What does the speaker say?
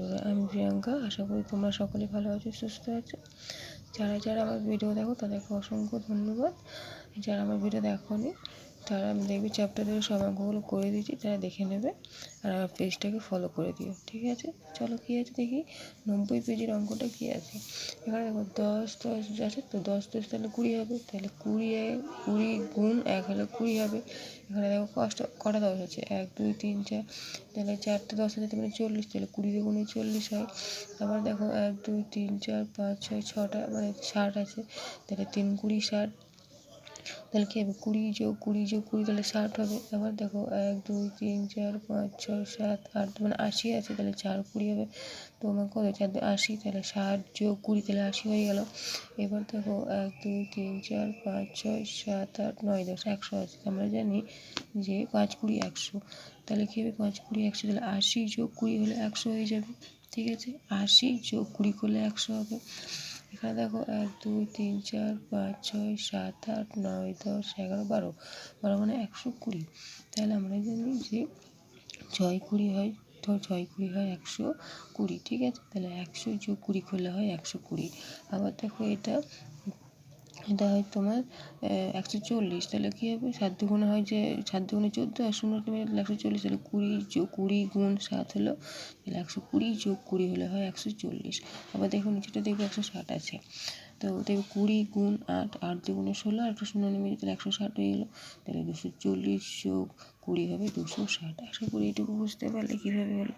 বন্ধুরা, আমি প্রিয়াঙ্কা। আশা করি তোমরা সকলে ভালো আছো, সুস্থ আছো। যারা যারা আমার ভিডিও দেখো তাদেরকে অসংখ্য ধন্যবাদ। যারা আমার ভিডিও দেখোনি তারা আমি দেখবি চ্যাপ্টার ধরে সব অঙ্কগুলো করে দিয়েছি, তারা দেখে নেবে আর আমার পেজটাকে ফলো করে দিও, ঠিক আছে? চলো কী আছে দেখি 90 পেজের অঙ্কটা কী আছে। এখানে দেখো 10 10 আছে, তো 10 10 তাহলে 20 হবে, তাহলে 20 গুণ 1 হলে 20 হবে। এখানে দেখো কটা 10 আছে, 1 2 3 4, তাহলে 4টে 10 আছে মানে 40, তাহলে 20 গুণে 40 হয়। আবার দেখো 1 2 3 4 5 6 6টা মানে 60 আছে, তাহলে 3 20 60, তাহলে কী হবে 20 যোগ 20 যোগ 20 তাহলে 60 হবে। আবার দেখো 1 2 3 4 5 6 7 8 মানে 80 আছে, তাহলে 4 20 হবে। তো আমার কত 4 2 80, তাহলে 60 যোগ 20 তাহলে 80 হয়ে গেল। এবার দেখো 1 2 3 4 5 6 7 8 9 10 100 আছে। আমরা জানি যে 5 20 100, তাহলে কী হবে 5 20 100, তাহলে 80 যোগ 20 হলে 100 হয়ে যাবে, ঠিক আছে? 80 যোগ 20 করলে 100 হবে। এখানে দেখো 1 2 3 4 5 6 7 8 9 10 11 12 12 মানে 120। তাহলে আমরা জানি যে 6 20 হয়, তো 6 20 হয় 120, ঠিক আছে? তাহলে 100 যোগ 20 করলে হয় 120। আবার দেখো এটা হয় তোমার 140, তাহলে কী হবে 7 দুগুণে হয় যে 7 দুগুণে 14 আর 0 কমে গেলে 140, তাহলে 20 গুণ 7 হলো, তাহলে 120 যোগ 20 হলে হয় 140। আবার দেখো নিচেটা দেখবে 160 আছে, তো দেখবে 20 গুণ 8, 8 দুগুণে 16 আর একটা 0 নেমে তাহলে 160 হয়ে গেলো, তাহলে 240 যোগ 20 হবে 260। আশা করি এটুকু বুঝতে পারলে কীভাবে হলো।